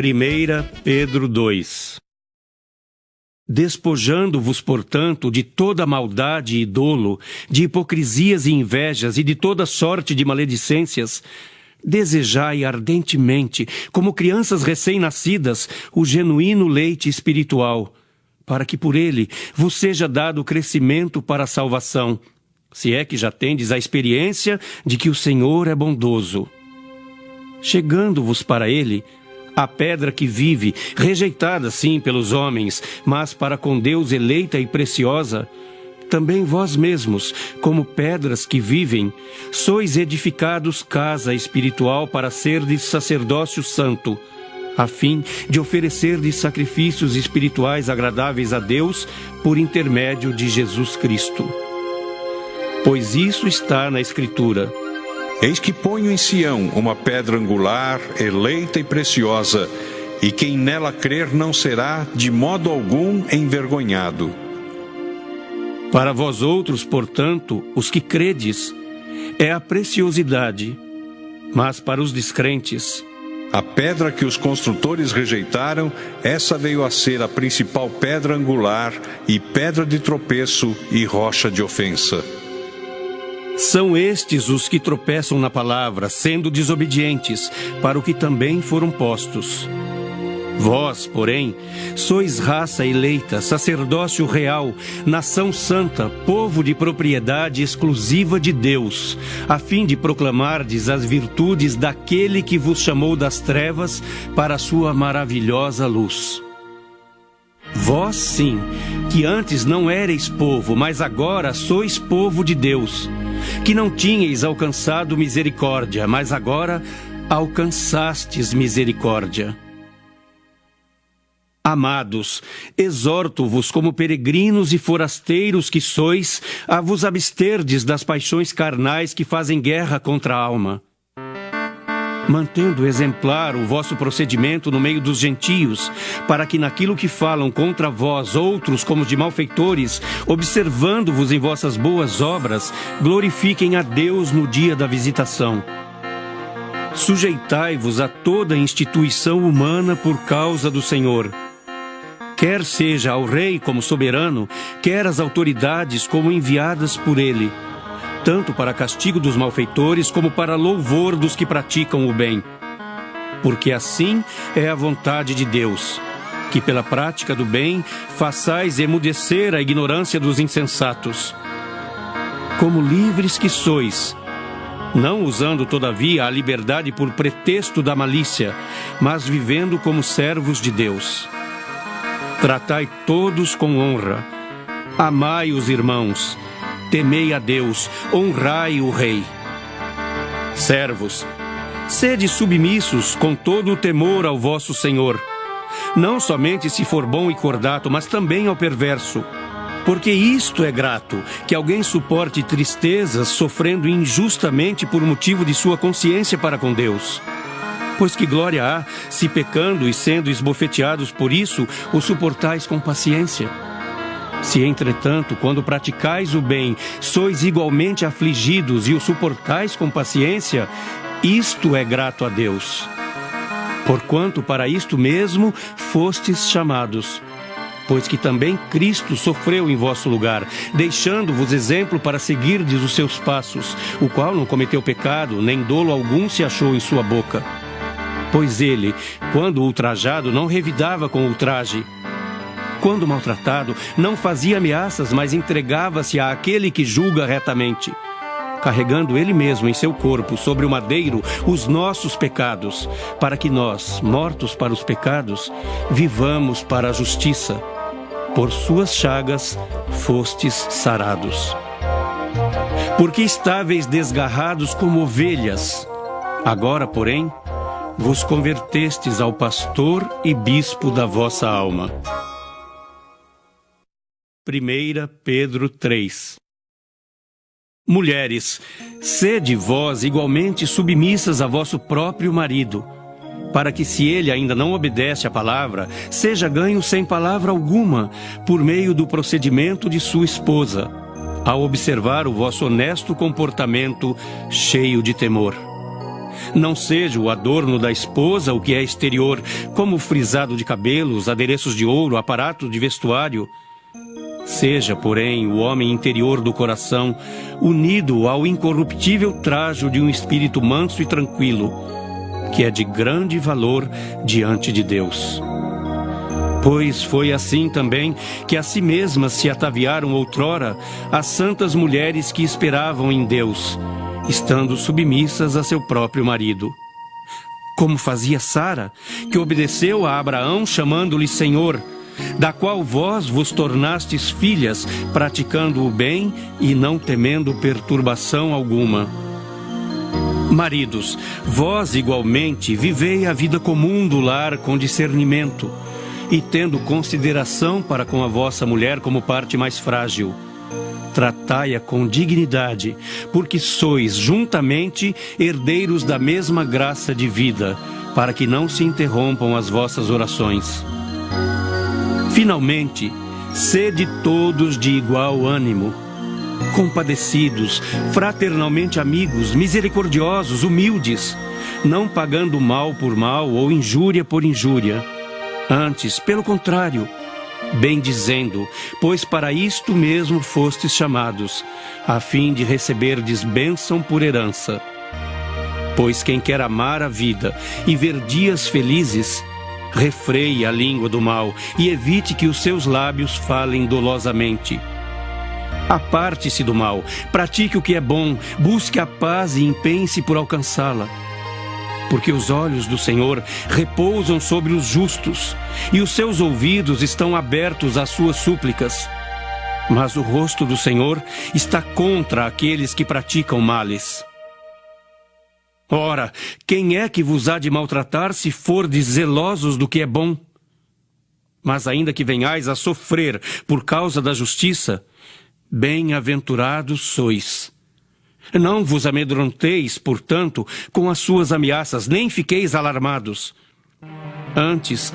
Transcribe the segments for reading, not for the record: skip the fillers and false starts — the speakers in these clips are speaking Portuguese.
1 Pedro 2. Despojando-vos, portanto, de toda maldade e dolo, de hipocrisias e invejas e de toda sorte de maledicências, desejai ardentemente, como crianças recém-nascidas, o genuíno leite espiritual, para que por ele vos seja dado crescimento para a salvação, se é que já tendes a experiência de que o Senhor é bondoso. Chegando-vos para ele, a pedra que vive, rejeitada sim pelos homens, mas para com Deus eleita e preciosa, também vós mesmos, como pedras que vivem, sois edificados casa espiritual para serdes sacerdócio santo, a fim de oferecerdes sacrifícios espirituais agradáveis a Deus por intermédio de Jesus Cristo. Pois isso está na Escritura: Eis que ponho em Sião uma pedra angular, eleita e preciosa, e quem nela crer não será, de modo algum, envergonhado. Para vós outros, portanto, os que credes, é a preciosidade, mas para os descrentes, a pedra que os construtores rejeitaram, essa veio a ser a principal pedra angular, e pedra de tropeço e rocha de ofensa. São estes os que tropeçam na palavra, sendo desobedientes, para o que também foram postos. Vós, porém, sois raça eleita, sacerdócio real, nação santa, povo de propriedade exclusiva de Deus, a fim de proclamardes as virtudes daquele que vos chamou das trevas para a sua maravilhosa luz. Vós, sim, que antes não éreis povo, mas agora sois povo de Deus, que não tinhais alcançado misericórdia, mas agora alcançastes misericórdia. Amados, exorto-vos como peregrinos e forasteiros que sois, a vos absterdes das paixões carnais que fazem guerra contra a alma, mantendo exemplar o vosso procedimento no meio dos gentios, para que naquilo que falam contra vós outros como de malfeitores, observando-vos em vossas boas obras, glorifiquem a Deus no dia da visitação. Sujeitai-vos a toda instituição humana por causa do Senhor, quer seja ao rei como soberano, quer às autoridades como enviadas por ele, tanto para castigo dos malfeitores como para louvor dos que praticam o bem. Porque assim é a vontade de Deus, que pela prática do bem façais emudecer a ignorância dos insensatos. Como livres que sois, não usando todavia a liberdade por pretexto da malícia, mas vivendo como servos de Deus. Tratai todos com honra, amai os irmãos, temei a Deus, honrai o rei. Servos, sede submissos com todo o temor ao vosso Senhor, não somente se for bom e cordato, mas também ao perverso. Porque isto é grato, que alguém suporte tristezas, sofrendo injustamente por motivo de sua consciência para com Deus. Pois que glória há, se pecando e sendo esbofeteados por isso, o suportais com paciência. Se, entretanto, quando praticais o bem, sois igualmente afligidos e o suportais com paciência, isto é grato a Deus. Porquanto para isto mesmo fostes chamados, pois que também Cristo sofreu em vosso lugar, deixando-vos exemplo para seguirdes os seus passos, o qual não cometeu pecado, nem dolo algum se achou em sua boca. Pois ele, quando ultrajado, não revidava com ultraje. Quando maltratado, não fazia ameaças, mas entregava-se àquele que julga retamente, carregando ele mesmo em seu corpo, sobre o madeiro, os nossos pecados, para que nós, mortos para os pecados, vivamos para a justiça. Por suas chagas fostes sarados. Porque estáveis desgarrados como ovelhas, agora, porém, vos convertestes ao pastor e bispo da vossa alma. 1 Pedro 3. Mulheres, sede vós igualmente submissas a vosso próprio marido, para que, se ele ainda não obedece à palavra, seja ganho sem palavra alguma, por meio do procedimento de sua esposa, ao observar o vosso honesto comportamento cheio de temor. Não seja o adorno da esposa o que é exterior, como o frisado de cabelos, adereços de ouro, aparato de vestuário. Seja, porém, o homem interior do coração unido ao incorruptível trajo de um espírito manso e tranquilo, que é de grande valor diante de Deus. Pois foi assim também que a si mesmas se ataviaram outrora as santas mulheres que esperavam em Deus, estando submissas a seu próprio marido. Como fazia Sara, que obedeceu a Abraão chamando-lhe Senhor, da qual vós vos tornastes filhas, praticando o bem e não temendo perturbação alguma. Maridos, vós igualmente vivei a vida comum do lar com discernimento, e tendo consideração para com a vossa mulher como parte mais frágil. Tratai-a com dignidade, porque sois juntamente herdeiros da mesma graça de vida, para que não se interrompam as vossas orações. Finalmente, sede todos de igual ânimo, compadecidos, fraternalmente amigos, misericordiosos, humildes, não pagando mal por mal ou injúria por injúria. Antes, pelo contrário, bendizendo, pois para isto mesmo fostes chamados, a fim de receberdes bênção por herança. Pois quem quer amar a vida e ver dias felizes, refreie a língua do mal e evite que os seus lábios falem dolosamente. Aparte-se do mal, pratique o que é bom, busque a paz e empenhe-se por alcançá-la. Porque os olhos do Senhor repousam sobre os justos, e os seus ouvidos estão abertos às suas súplicas. Mas o rosto do Senhor está contra aqueles que praticam males. Ora, quem é que vos há de maltratar se fordes zelosos do que é bom? Mas ainda que venhais a sofrer por causa da justiça, bem-aventurados sois. Não vos amedronteis, portanto, com as suas ameaças, nem fiqueis alarmados. Antes,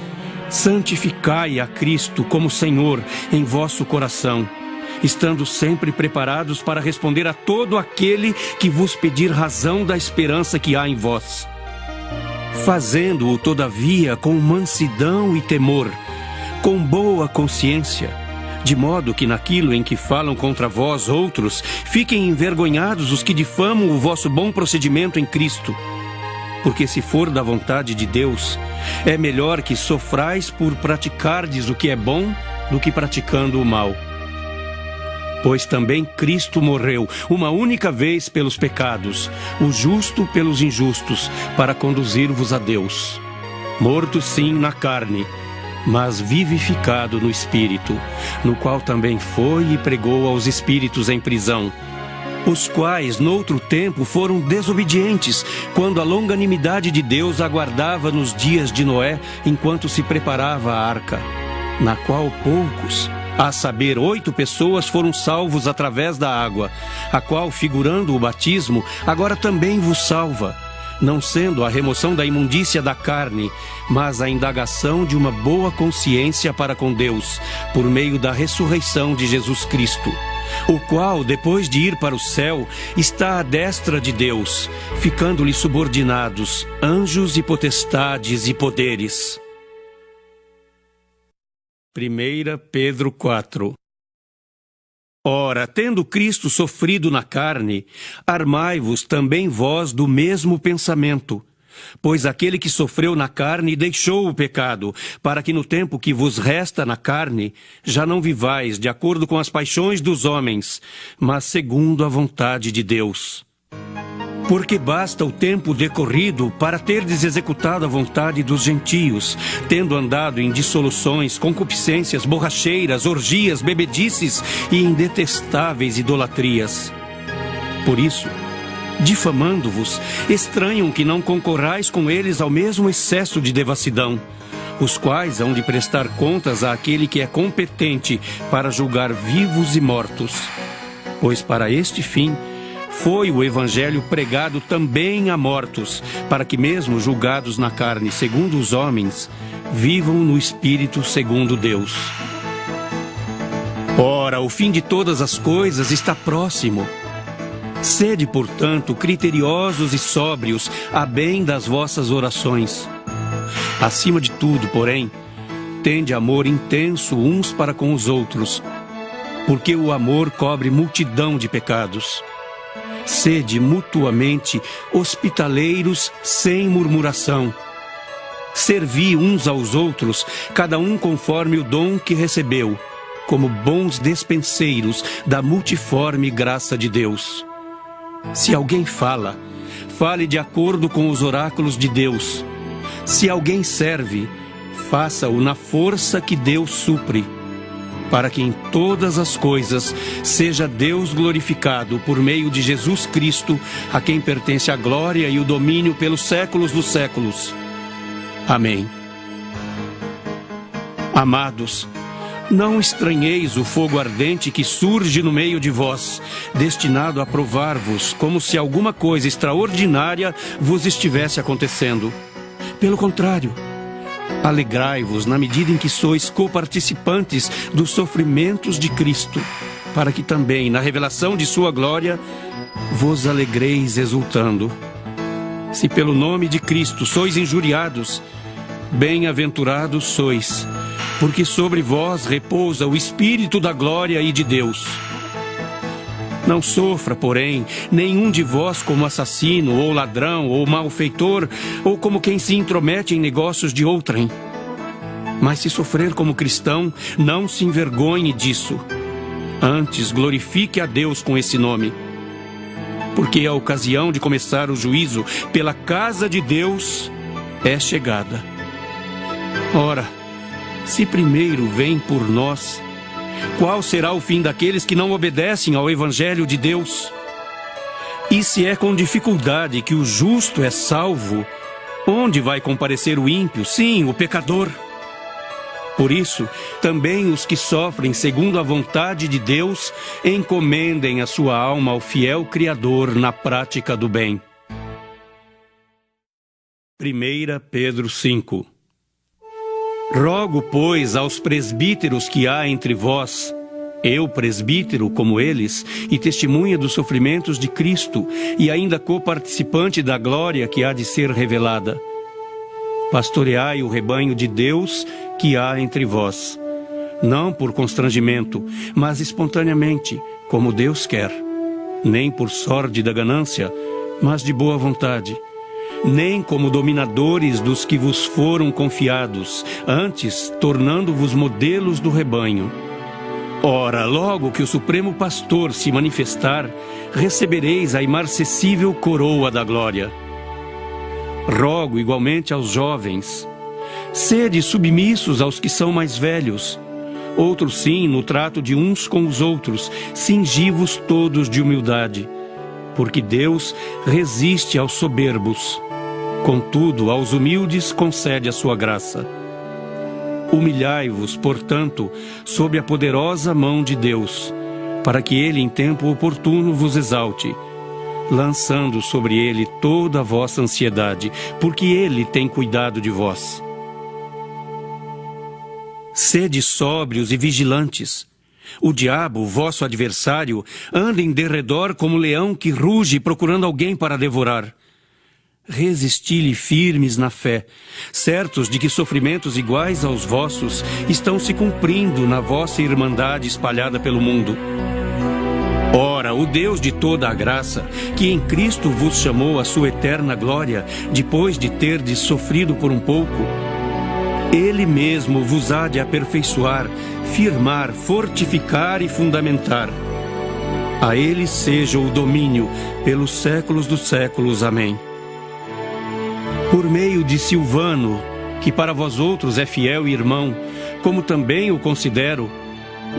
santificai a Cristo como Senhor em vosso coração, estando sempre preparados para responder a todo aquele que vos pedir razão da esperança que há em vós. Fazendo-o, todavia, com mansidão e temor, com boa consciência, de modo que naquilo em que falam contra vós outros, fiquem envergonhados os que difamam o vosso bom procedimento em Cristo. Porque se for da vontade de Deus, é melhor que sofrais por praticardes o que é bom do que praticando o mal. Pois também Cristo morreu uma única vez pelos pecados, o justo pelos injustos, para conduzir-vos a Deus. Morto sim na carne, mas vivificado no Espírito, no qual também foi e pregou aos espíritos em prisão, os quais, noutro tempo, foram desobedientes, quando a longanimidade de Deus aguardava nos dias de Noé, enquanto se preparava a arca, na qual poucos, a saber, 8 pessoas foram salvos através da água, a qual, figurando o batismo, agora também vos salva, não sendo a remoção da imundícia da carne, mas a indagação de uma boa consciência para com Deus, por meio da ressurreição de Jesus Cristo, o qual, depois de ir para o céu, está à destra de Deus, ficando-lhe subordinados anjos e potestades e poderes. 1 Pedro 4. Ora, tendo Cristo sofrido na carne, armai-vos também vós do mesmo pensamento. Pois aquele que sofreu na carne deixou o pecado, para que no tempo que vos resta na carne, já não vivais de acordo com as paixões dos homens, mas segundo a vontade de Deus. Porque basta o tempo decorrido para terdes executado a vontade dos gentios, tendo andado em dissoluções, concupiscências, borracheiras, orgias, bebedices e em detestáveis idolatrias. Por isso, difamando-vos, estranham que não concorrais com eles ao mesmo excesso de devassidão, os quais hão de prestar contas àquele que é competente para julgar vivos e mortos. Pois para este fim foi o evangelho pregado também a mortos, para que mesmo julgados na carne segundo os homens, vivam no espírito segundo Deus. Ora, o fim de todas as coisas está próximo. Sede, portanto, criteriosos e sóbrios, a bem das vossas orações. Acima de tudo, porém, tende amor intenso uns para com os outros, porque o amor cobre multidão de pecados. Sede mutuamente hospitaleiros sem murmuração. Servi uns aos outros, cada um conforme o dom que recebeu, como bons despenseiros da multiforme graça de Deus. Se alguém fala, fale de acordo com os oráculos de Deus. Se alguém serve, faça-o na força que Deus supre, para que em todas as coisas seja Deus glorificado por meio de Jesus Cristo, a quem pertence a glória e o domínio pelos séculos dos séculos. Amém. Amados, não estranheis o fogo ardente que surge no meio de vós, destinado a provar-vos, como se alguma coisa extraordinária vos estivesse acontecendo. Pelo contrário, alegrai-vos na medida em que sois coparticipantes dos sofrimentos de Cristo, para que também, na revelação de sua glória, vos alegreis exultando. Se pelo nome de Cristo sois injuriados, bem-aventurados sois, porque sobre vós repousa o Espírito da glória e de Deus. Não sofra, porém, nenhum de vós como assassino, ou ladrão, ou malfeitor, ou como quem se intromete em negócios de outrem. Mas se sofrer como cristão, não se envergonhe disso. Antes, glorifique a Deus com esse nome. Porque a ocasião de começar o juízo pela casa de Deus é chegada. Ora, se primeiro vem por nós, qual será o fim daqueles que não obedecem ao Evangelho de Deus? E se é com dificuldade que o justo é salvo, onde vai comparecer o ímpio, sim, o pecador? Por isso, também os que sofrem segundo a vontade de Deus, encomendem a sua alma ao fiel Criador na prática do bem. 1 Pedro 5. Rogo, pois, aos presbíteros que há entre vós, eu, presbítero, como eles, e testemunha dos sofrimentos de Cristo, e ainda coparticipante da glória que há de ser revelada. Pastoreai o rebanho de Deus que há entre vós, não por constrangimento, mas espontaneamente, como Deus quer, nem por sórdida ganância, mas de boa vontade, nem como dominadores dos que vos foram confiados, antes tornando-vos modelos do rebanho. Ora, logo que o Supremo Pastor se manifestar, recebereis a imarcessível coroa da glória. Rogo igualmente aos jovens, sede submissos aos que são mais velhos. Outros sim, no trato de uns com os outros, cingi-vos todos de humildade, porque Deus resiste aos soberbos. Contudo, aos humildes concede a sua graça. Humilhai-vos, portanto, sob a poderosa mão de Deus, para que ele em tempo oportuno vos exalte, lançando sobre ele toda a vossa ansiedade, porque ele tem cuidado de vós. Sede sóbrios e vigilantes. O diabo, vosso adversário, anda em derredor como leão que ruge procurando alguém para devorar. Resisti-lhe firmes na fé, certos de que sofrimentos iguais aos vossos estão se cumprindo na vossa irmandade espalhada pelo mundo. Ora, o Deus de toda a graça, que em Cristo vos chamou à sua eterna glória, depois de terdes sofrido por um pouco, Ele mesmo vos há de aperfeiçoar, firmar, fortificar e fundamentar. A Ele seja o domínio pelos séculos dos séculos. Amém. Por meio de Silvano, que para vós outros é fiel e irmão, como também o considero,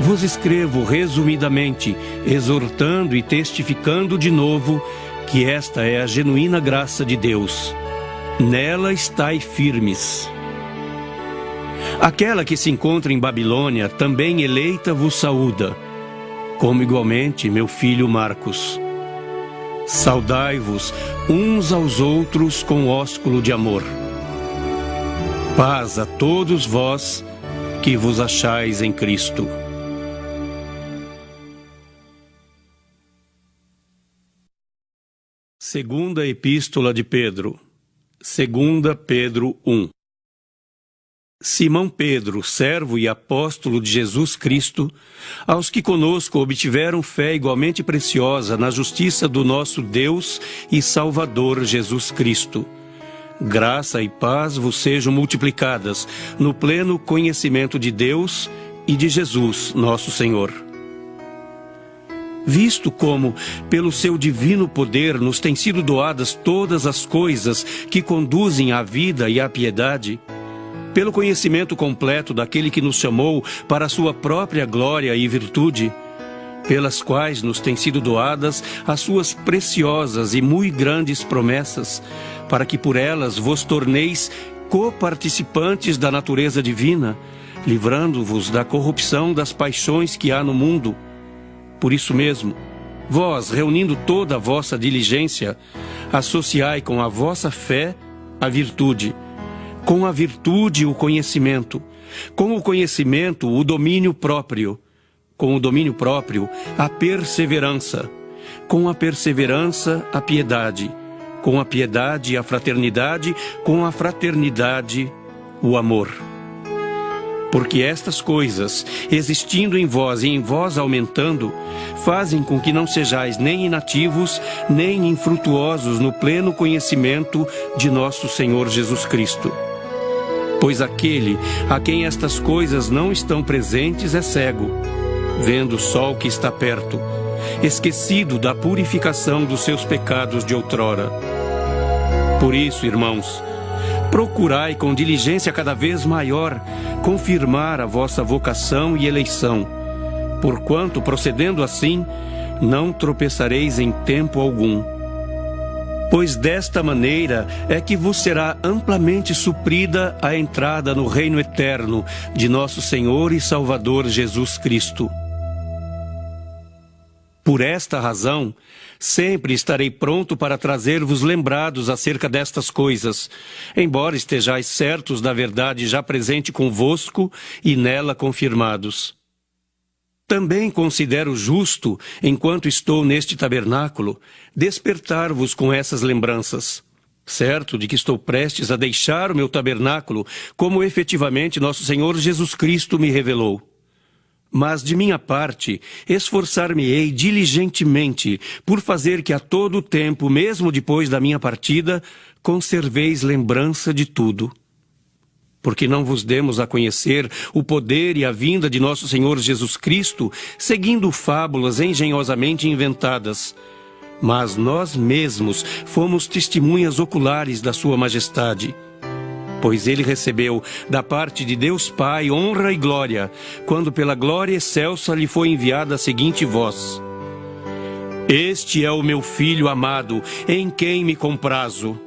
vos escrevo resumidamente, exortando e testificando de novo que esta é a genuína graça de Deus. Nela estai firmes. Aquela que se encontra em Babilônia, também eleita, vos saúda, como igualmente meu filho Marcos. Saudai-vos uns aos outros com ósculo de amor. Paz a todos vós que vos achais em Cristo. Segunda Epístola de Pedro. 2 Pedro 1. Simão Pedro, servo e apóstolo de Jesus Cristo, aos que conosco obtiveram fé igualmente preciosa na justiça do nosso Deus e Salvador Jesus Cristo. Graça e paz vos sejam multiplicadas no pleno conhecimento de Deus e de Jesus, nosso Senhor. Visto como, pelo seu divino poder, nos têm sido doadas todas as coisas que conduzem à vida e à piedade, pelo conhecimento completo daquele que nos chamou para a sua própria glória e virtude, pelas quais nos têm sido doadas as suas preciosas e muito grandes promessas, para que por elas vos torneis coparticipantes da natureza divina, livrando-vos da corrupção das paixões que há no mundo. Por isso mesmo, vós, reunindo toda a vossa diligência, associai com a vossa fé a virtude, com a virtude o conhecimento, com o conhecimento o domínio próprio, com o domínio próprio a perseverança, com a perseverança a piedade, com a piedade a fraternidade, com a fraternidade o amor. Porque estas coisas, existindo em vós e em vós aumentando, fazem com que não sejais nem inativos, nem infrutuosos no pleno conhecimento de nosso Senhor Jesus Cristo. Pois aquele a quem estas coisas não estão presentes é cego, vendo o sol que está perto, esquecido da purificação dos seus pecados de outrora. Por isso, irmãos, procurai com diligência cada vez maior confirmar a vossa vocação e eleição, porquanto, procedendo assim, não tropeçareis em tempo algum. Pois desta maneira é que vos será amplamente suprida a entrada no reino eterno de nosso Senhor e Salvador Jesus Cristo. Por esta razão, sempre estarei pronto para trazer-vos lembrados acerca destas coisas, embora estejais certos da verdade já presente convosco e nela confirmados. Também considero justo, enquanto estou neste tabernáculo, despertar-vos com essas lembranças, certo de que estou prestes a deixar o meu tabernáculo, como efetivamente nosso Senhor Jesus Cristo me revelou. Mas, de minha parte, esforçar-me-ei diligentemente por fazer que a todo tempo, mesmo depois da minha partida, conserveis lembrança de tudo. Porque não vos demos a conhecer o poder e a vinda de nosso Senhor Jesus Cristo, seguindo fábulas engenhosamente inventadas, mas nós mesmos fomos testemunhas oculares da sua majestade. Pois ele recebeu da parte de Deus Pai honra e glória, quando pela glória excelsa lhe foi enviada a seguinte voz: Este é o meu Filho amado, em quem me comprazo.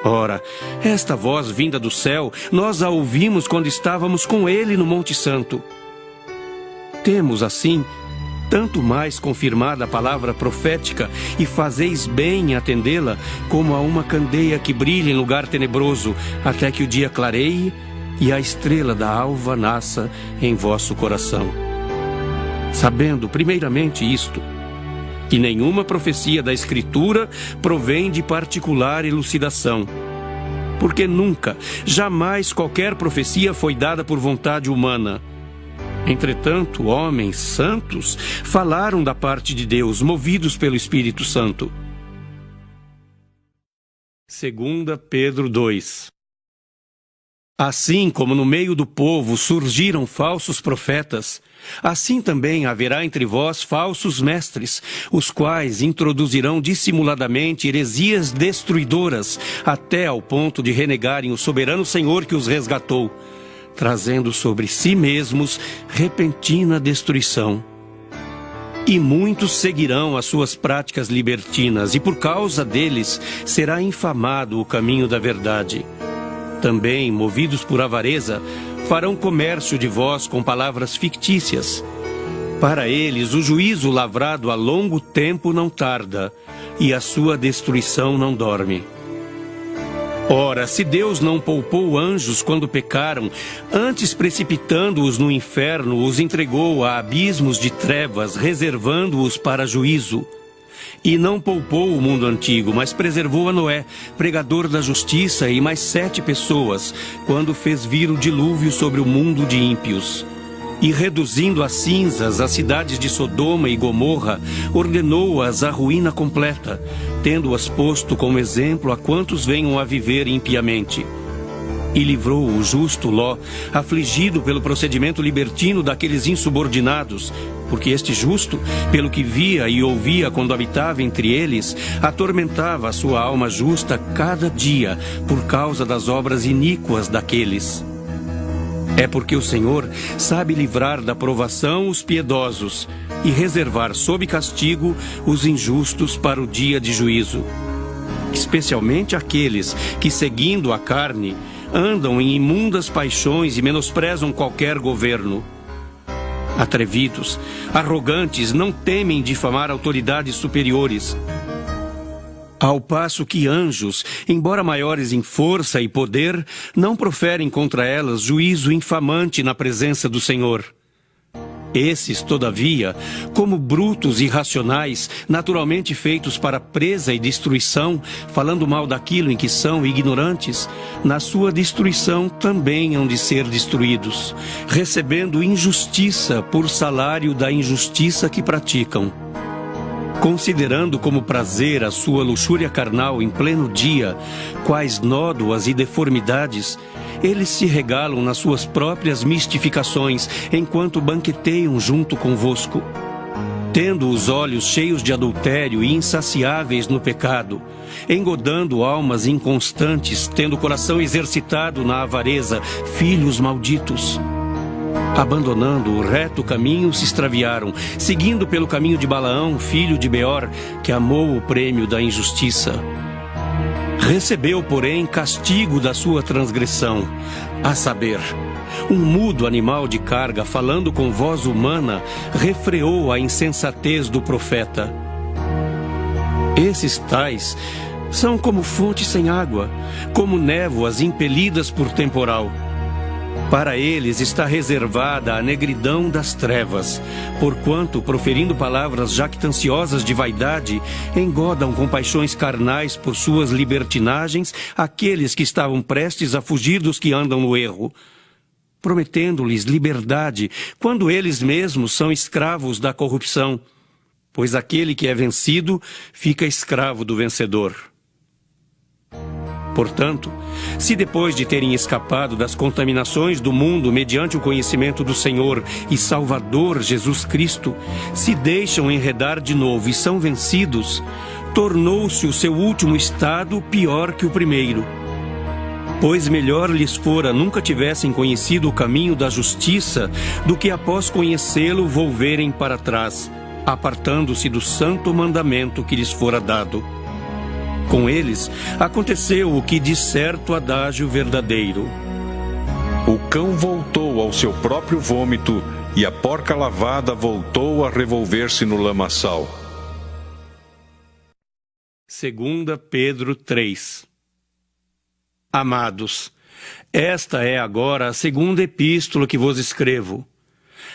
Ora, esta voz vinda do céu, nós a ouvimos quando estávamos com ele no Monte Santo. Temos, assim, tanto mais confirmada a palavra profética, e fazeis bem em atendê-la, como a uma candeia que brilha em lugar tenebroso, até que o dia clareie e a estrela da alva nasça em vosso coração. Sabendo, primeiramente, isto, que nenhuma profecia da Escritura provém de particular elucidação, porque nunca, jamais qualquer profecia foi dada por vontade humana. Entretanto, homens santos falaram da parte de Deus, movidos pelo Espírito Santo. 2 Pedro 2. Assim como no meio do povo surgiram falsos profetas, assim também haverá entre vós falsos mestres, os quais introduzirão dissimuladamente heresias destruidoras, até ao ponto de renegarem o soberano Senhor que os resgatou, trazendo sobre si mesmos repentina destruição. E muitos seguirão as suas práticas libertinas, e por causa deles será infamado o caminho da verdade. Também, movidos por avareza, farão comércio de vós com palavras fictícias. Para eles, o juízo lavrado a longo tempo não tarda, e a sua destruição não dorme. Ora, se Deus não poupou anjos quando pecaram, antes precipitando-os no inferno, os entregou a abismos de trevas, reservando-os para juízo. E não poupou o mundo antigo, mas preservou a Noé, pregador da justiça, e mais 7 pessoas, quando fez vir o dilúvio sobre o mundo de ímpios. E reduzindo a cinzas as cidades de Sodoma e Gomorra, ordenou-as à ruína completa, tendo-as posto como exemplo a quantos venham a viver impiamente. E livrou o justo Ló, afligido pelo procedimento libertino daqueles insubordinados, porque este justo, pelo que via e ouvia quando habitava entre eles, atormentava a sua alma justa cada dia, por causa das obras iníquas daqueles. É porque o Senhor sabe livrar da provação os piedosos e reservar sob castigo os injustos para o dia de juízo. Especialmente aqueles que, seguindo a carne, andam em imundas paixões e menosprezam qualquer governo. Atrevidos, arrogantes, não temem difamar autoridades superiores. Ao passo que anjos, embora maiores em força e poder, não proferem contra elas juízo infamante na presença do Senhor. Esses, todavia, como brutos e irracionais, naturalmente feitos para presa e destruição, falando mal daquilo em que são ignorantes, na sua destruição também hão de ser destruídos, recebendo injustiça por salário da injustiça que praticam. Considerando como prazer a sua luxúria carnal em pleno dia, quais nódoas e deformidades, eles se regalam nas suas próprias mistificações, enquanto banqueteiam junto convosco. Tendo os olhos cheios de adultério e insaciáveis no pecado, engodando almas inconstantes, tendo o coração exercitado na avareza, filhos malditos. Abandonando o reto caminho, se extraviaram, seguindo pelo caminho de Balaão, filho de Beor, que amou o prêmio da injustiça. Recebeu, porém, castigo da sua transgressão, a saber, um mudo animal de carga, falando com voz humana, refreou a insensatez do profeta. Esses tais são como fontes sem água, como névoas impelidas por temporal. Para eles está reservada a negridão das trevas, porquanto, proferindo palavras jactanciosas de vaidade, engodam com paixões carnais por suas libertinagens aqueles que estavam prestes a fugir dos que andam no erro, prometendo-lhes liberdade, quando eles mesmos são escravos da corrupção, pois aquele que é vencido fica escravo do vencedor. Portanto, se depois de terem escapado das contaminações do mundo mediante o conhecimento do Senhor e Salvador Jesus Cristo, se deixam enredar de novo e são vencidos, tornou-se o seu último estado pior que o primeiro. Pois melhor lhes fora nunca tivessem conhecido o caminho da justiça do que após conhecê-lo volverem para trás, apartando-se do santo mandamento que lhes fora dado. Com eles aconteceu o que diz certo adágio verdadeiro: o cão voltou ao seu próprio vômito e a porca lavada voltou a revolver-se no lamaçal. 2 Pedro 3. Amados, esta é agora a segunda epístola que vos escrevo.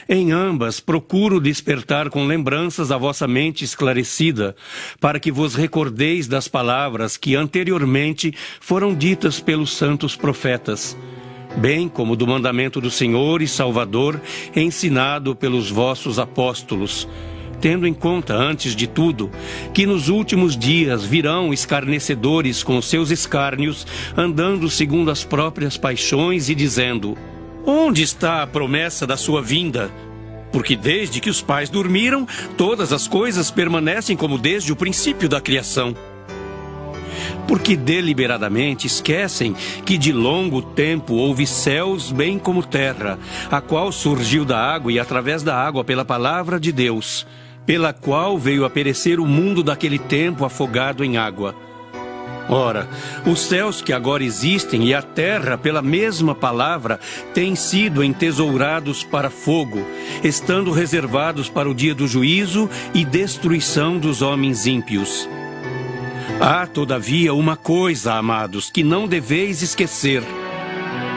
Em ambas procuro despertar com lembranças a vossa mente esclarecida, para que vos recordeis das palavras que anteriormente foram ditas pelos santos profetas, bem como do mandamento do Senhor e Salvador, ensinado pelos vossos apóstolos, tendo em conta, antes de tudo, que nos últimos dias virão escarnecedores com seus escárnios, andando segundo as próprias paixões e dizendo: onde está a promessa da sua vinda? Porque desde que os pais dormiram, todas as coisas permanecem como desde o princípio da criação. Porque deliberadamente esquecem que de longo tempo houve céus bem como terra, a qual surgiu da água e através da água pela palavra de Deus, pela qual veio a perecer o mundo daquele tempo afogado em água. Ora, os céus que agora existem e a terra, pela mesma palavra, têm sido entesourados para fogo, estando reservados para o dia do juízo e destruição dos homens ímpios. Há, todavia, uma coisa, amados, que não deveis esquecer: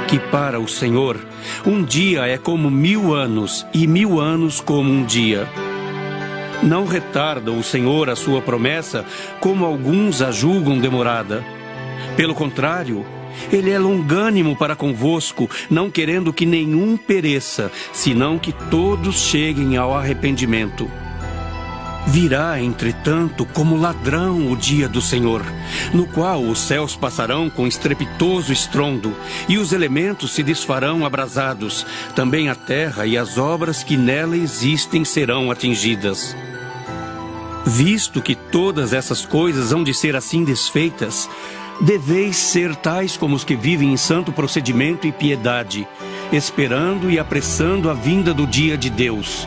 que para o Senhor, um dia é como 1000 anos, e 1000 anos como um dia. Não retarda o Senhor a sua promessa, como alguns a julgam demorada. Pelo contrário, Ele é longânimo para convosco, não querendo que nenhum pereça, senão que todos cheguem ao arrependimento. Virá, entretanto, como ladrão o dia do Senhor, no qual os céus passarão com estrepitoso estrondo, e os elementos se desfarão abrasados, também a terra e as obras que nela existem serão atingidas. Visto que todas essas coisas hão de ser assim desfeitas, deveis ser tais como os que vivem em santo procedimento e piedade, esperando e apressando a vinda do dia de Deus,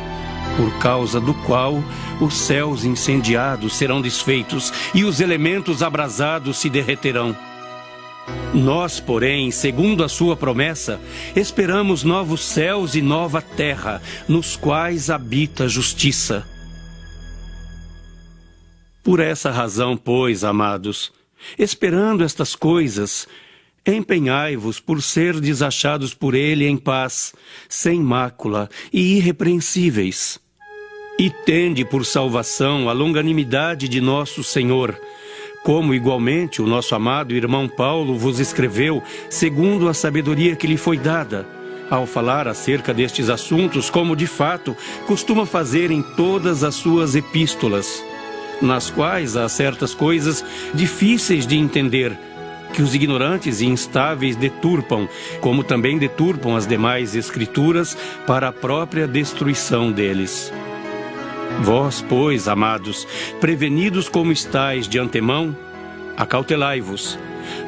por causa do qual os céus incendiados serão desfeitos e os elementos abrasados se derreterão. Nós, porém, segundo a sua promessa, esperamos novos céus e nova terra, nos quais habita a justiça. Por essa razão, pois, amados, esperando estas coisas, empenhai-vos por serdes achados por Ele em paz, sem mácula e irrepreensíveis. E tende por salvação a longanimidade de nosso Senhor, como igualmente o nosso amado irmão Paulo vos escreveu, segundo a sabedoria que lhe foi dada, ao falar acerca destes assuntos, como de fato costuma fazer em todas as suas epístolas, nas quais há certas coisas difíceis de entender, que os ignorantes e instáveis deturpam, como também deturpam as demais escrituras para a própria destruição deles. Vós, pois, amados, prevenidos como estáis de antemão, acautelai-vos.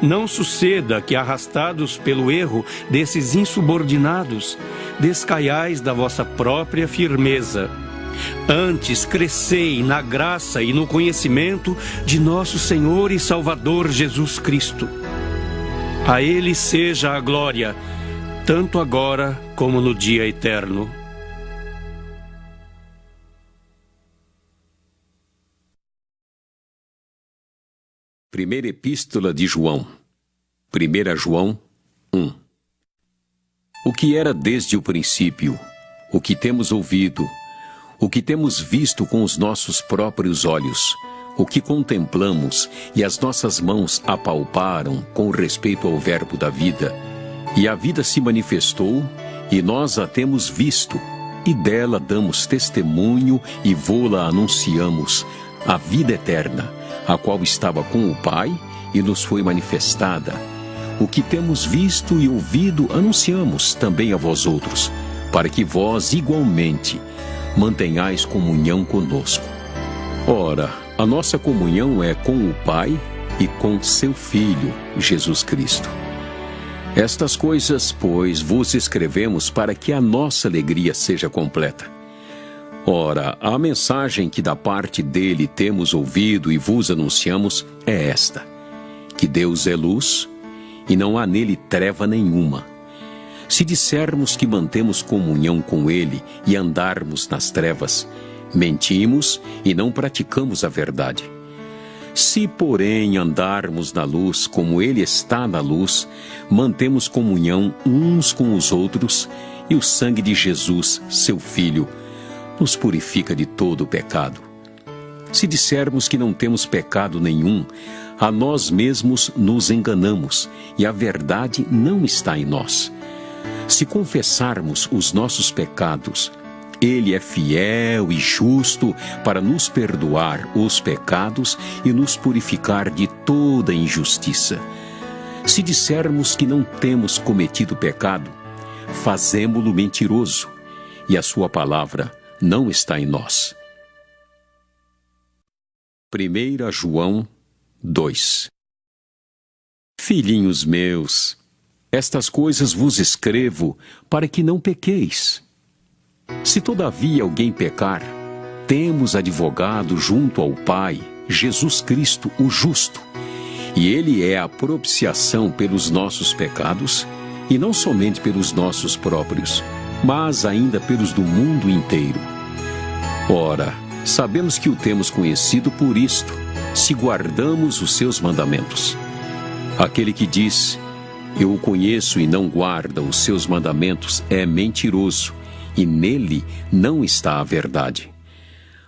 Não suceda que, arrastados pelo erro desses insubordinados, descaiais da vossa própria firmeza. Antes, crescei na graça e no conhecimento de nosso Senhor e Salvador Jesus Cristo. A Ele seja a glória, tanto agora como no dia eterno. Primeira Epístola de João. 1 João 1. O que era desde o princípio, o que temos ouvido, o que temos visto com os nossos próprios olhos, o que contemplamos e as nossas mãos apalparam com respeito ao verbo da vida, e a vida se manifestou, e nós a temos visto, e dela damos testemunho e vô-la anunciamos, a vida eterna, a qual estava com o Pai e nos foi manifestada. O que temos visto e ouvido anunciamos também a vós outros, para que vós igualmente mantenhais comunhão conosco. Ora, a nossa comunhão é com o Pai e com seu Filho, Jesus Cristo. Estas coisas, pois, vos escrevemos para que a nossa alegria seja completa. Ora, a mensagem que da parte dele temos ouvido e vos anunciamos é esta: que Deus é luz e não há nele treva nenhuma. Se dissermos que mantemos comunhão com Ele e andarmos nas trevas, mentimos e não praticamos a verdade. Se, porém, andarmos na luz como Ele está na luz, mantemos comunhão uns com os outros, e o sangue de Jesus, seu Filho, nos purifica de todo o pecado. Se dissermos que não temos pecado nenhum, a nós mesmos nos enganamos, e a verdade não está em nós. Se confessarmos os nossos pecados, Ele é fiel e justo para nos perdoar os pecados e nos purificar de toda injustiça. Se dissermos que não temos cometido pecado, fazemo-lo mentiroso, e a sua palavra não está em nós. 1 João 2. Filhinhos meus, estas coisas vos escrevo para que não pequeis. Se todavia alguém pecar, temos advogado junto ao Pai, Jesus Cristo, o justo. E Ele é a propiciação pelos nossos pecados, e não somente pelos nossos próprios, mas ainda pelos do mundo inteiro. Ora, sabemos que o temos conhecido por isto, se guardamos os seus mandamentos. Aquele que diz: eu o conheço e não guarda os seus mandamentos, é mentiroso, e nele não está a verdade.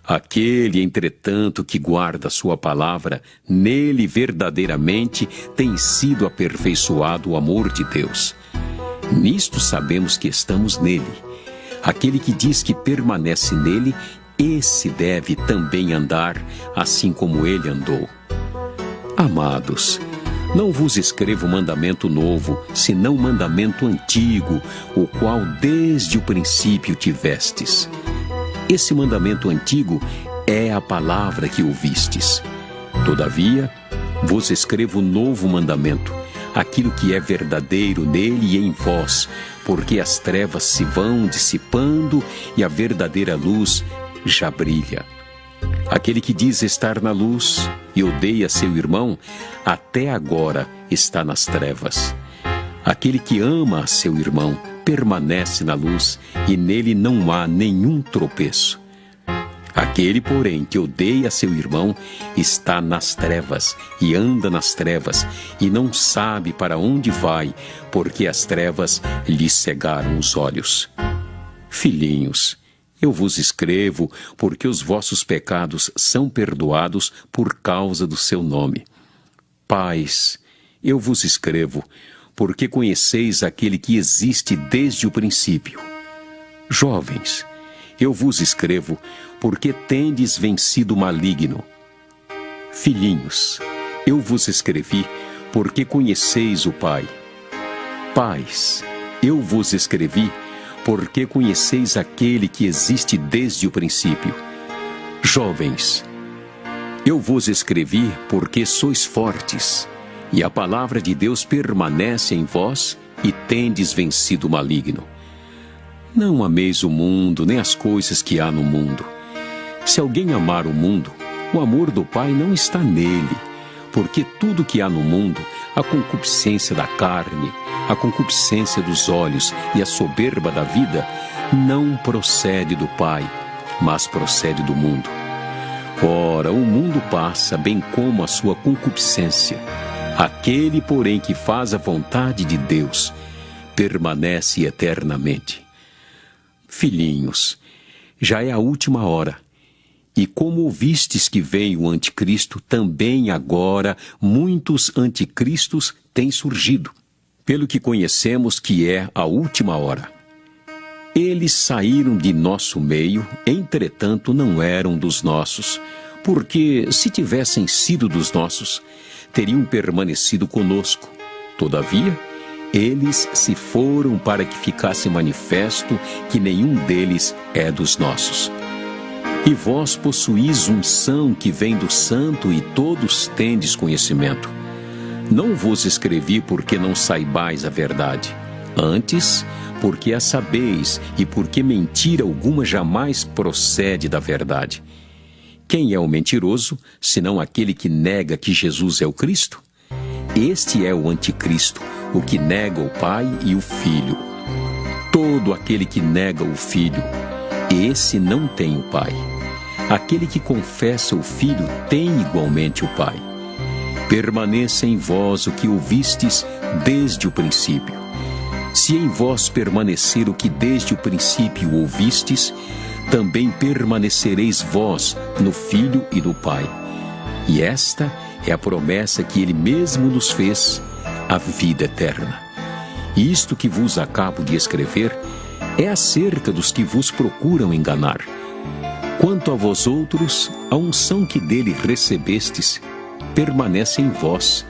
Aquele, entretanto, que guarda a sua palavra, nele verdadeiramente tem sido aperfeiçoado o amor de Deus. Nisto sabemos que estamos nele. Aquele que diz que permanece nele, esse deve também andar assim como ele andou. Amados, não vos escrevo mandamento novo, senão mandamento antigo, o qual desde o princípio tivestes. Esse mandamento antigo é a palavra que ouvistes. Todavia, vos escrevo novo mandamento, aquilo que é verdadeiro nele e em vós, porque as trevas se vão dissipando e a verdadeira luz já brilha. Aquele que diz estar na luz e odeia seu irmão, até agora está nas trevas. Aquele que ama a seu irmão permanece na luz e nele não há nenhum tropeço. Aquele, porém, que odeia seu irmão está nas trevas e anda nas trevas e não sabe para onde vai, porque as trevas lhe cegaram os olhos. Filhinhos, eu vos escrevo porque os vossos pecados são perdoados por causa do seu nome. Pais, eu vos escrevo porque conheceis aquele que existe desde o princípio. Jovens, eu vos escrevo porque tendes vencido o maligno. Filhinhos, eu vos escrevi porque conheceis o Pai. Pais, eu vos escrevi porque conheceis aquele que existe desde o princípio. Jovens, eu vos escrevi porque sois fortes, e a palavra de Deus permanece em vós, e tendes vencido o maligno. Não ameis o mundo, nem as coisas que há no mundo. Se alguém amar o mundo, o amor do Pai não está nele, porque tudo que há no mundo, a concupiscência da carne, a concupiscência dos olhos e a soberba da vida, não procede do Pai, mas procede do mundo. Ora, o mundo passa, bem como a sua concupiscência. Aquele, porém, que faz a vontade de Deus, permanece eternamente. Filhinhos, já é a última hora. E como ouvistes que veio o anticristo, também agora muitos anticristos têm surgido, pelo que conhecemos que é a última hora. Eles saíram de nosso meio, entretanto não eram dos nossos, porque se tivessem sido dos nossos, teriam permanecido conosco. Todavia, eles se foram para que ficasse manifesto que nenhum deles é dos nossos. E vós possuís unção que vem do Santo e todos tendes conhecimento. Não vos escrevi porque não saibais a verdade, antes porque a sabeis e porque mentira alguma jamais procede da verdade. Quem é o mentiroso, senão aquele que nega que Jesus é o Cristo? Este é o anticristo, o que nega o Pai e o Filho. Todo aquele que nega o Filho, esse não tem o Pai. Aquele que confessa o Filho tem igualmente o Pai. Permaneça em vós o que ouvistes desde o princípio. Se em vós permanecer o que desde o princípio ouvistes, também permanecereis vós no Filho e no Pai. E esta é a promessa que Ele mesmo nos fez, a vida eterna. E isto que vos acabo de escrever é acerca dos que vos procuram enganar. Quanto a vós outros, a unção que dele recebestes permanece em vós,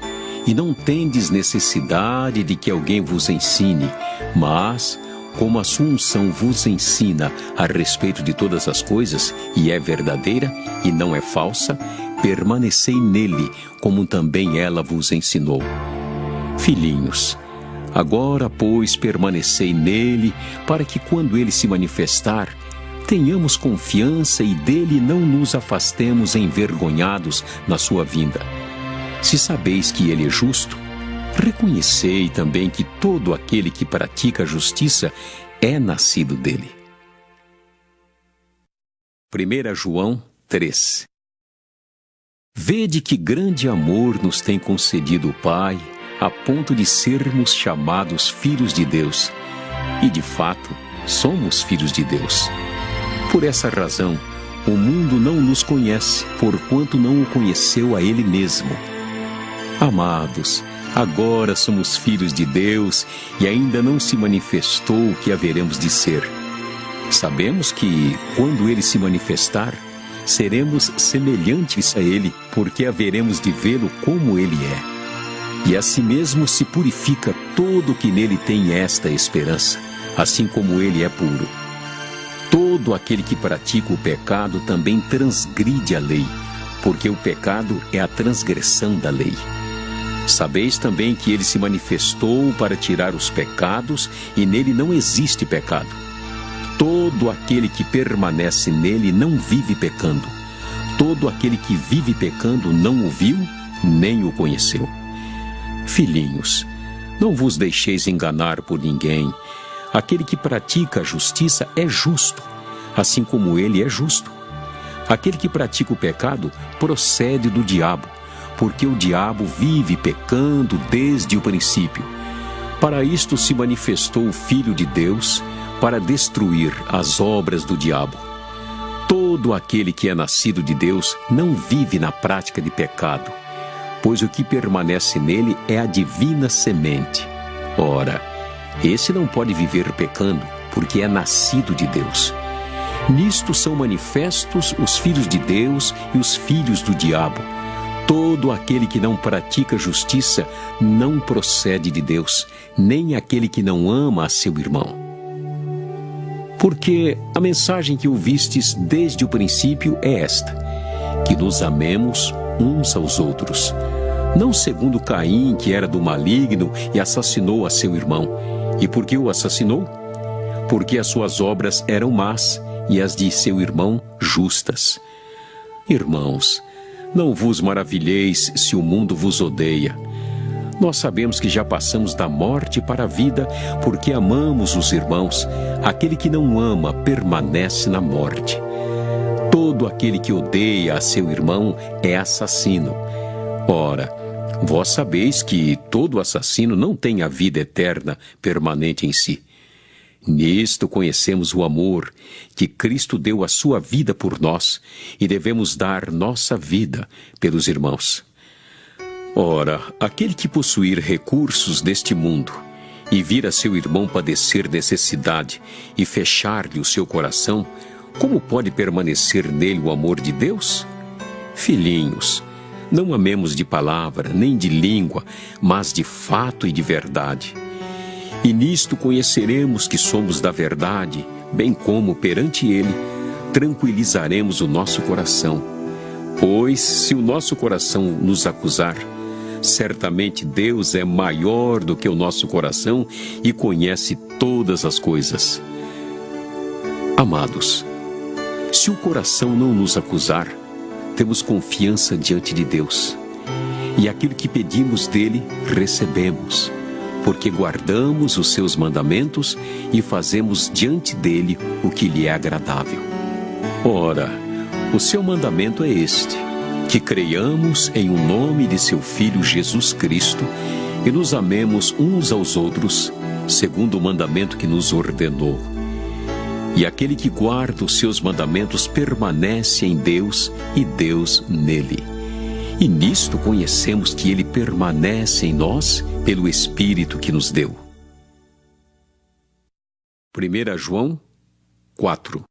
e não tendes necessidade de que alguém vos ensine, mas, como a sua unção vos ensina a respeito de todas as coisas, e é verdadeira e não é falsa, permanecei nele, como também ela vos ensinou. Filhinhos, agora, pois, permanecei nele, para que quando ele se manifestar, tenhamos confiança e dele não nos afastemos envergonhados na sua vinda. Se sabeis que ele é justo, reconhecei também que todo aquele que pratica a justiça é nascido dele. 1 João 3. Vede que grande amor nos tem concedido o Pai, a ponto de sermos chamados filhos de Deus. E de fato, somos filhos de Deus. Por essa razão, o mundo não nos conhece, porquanto não o conheceu a Ele mesmo. Amados, agora somos filhos de Deus e ainda não se manifestou o que haveremos de ser. Sabemos que, quando Ele se manifestar, seremos semelhantes a Ele, porque haveremos de vê-lo como Ele é. E a si mesmo se purifica todo o que nele tem esta esperança, assim como Ele é puro. Todo aquele que pratica o pecado também transgride a lei, porque o pecado é a transgressão da lei. Sabeis também que Ele se manifestou para tirar os pecados, e nele não existe pecado. Todo aquele que permanece nele não vive pecando. Todo aquele que vive pecando não o viu, nem o conheceu. Filhinhos, não vos deixeis enganar por ninguém. Aquele que pratica a justiça é justo, assim como Ele é justo. Aquele que pratica o pecado procede do diabo, porque o diabo vive pecando desde o princípio. Para isto se manifestou o Filho de Deus, para destruir as obras do diabo. Todo aquele que é nascido de Deus não vive na prática de pecado, pois o que permanece nele é a divina semente. Ora, esse não pode viver pecando, porque é nascido de Deus. Nisto são manifestos os filhos de Deus e os filhos do diabo. Todo aquele que não pratica justiça não procede de Deus, nem aquele que não ama a seu irmão. Porque a mensagem que ouvistes desde o princípio é esta: que nos amemos uns aos outros. Não segundo Caim, que era do maligno e assassinou a seu irmão. E por que o assassinou? Porque as suas obras eram más e as de seu irmão justas. Irmãos, não vos maravilheis se o mundo vos odeia. Nós sabemos que já passamos da morte para a vida, porque amamos os irmãos. Aquele que não ama permanece na morte. Todo aquele que odeia a seu irmão é assassino. Ora, vós sabeis que todo assassino não tem a vida eterna permanente em si. Nisto conhecemos o amor, que Cristo deu a sua vida por nós, e devemos dar nossa vida pelos irmãos. Ora, aquele que possuir recursos deste mundo, e vir a seu irmão padecer necessidade, e fechar-lhe o seu coração, como pode permanecer nele o amor de Deus? Filhinhos, não amemos de palavra, nem de língua, mas de fato e de verdade. E nisto conheceremos que somos da verdade, bem como perante Ele tranquilizaremos o nosso coração. Pois, se o nosso coração nos acusar, certamente Deus é maior do que o nosso coração e conhece todas as coisas. Amados, se o coração não nos acusar, temos confiança diante de Deus, e aquilo que pedimos dele, recebemos, porque guardamos os seus mandamentos e fazemos diante dele o que lhe é agradável. Ora, o seu mandamento é este: que creiamos em o nome de seu Filho Jesus Cristo e nos amemos uns aos outros, segundo o mandamento que nos ordenou. E aquele que guarda os seus mandamentos permanece em Deus e Deus nele. E nisto conhecemos que ele permanece em nós pelo Espírito que nos deu. 1 João 4.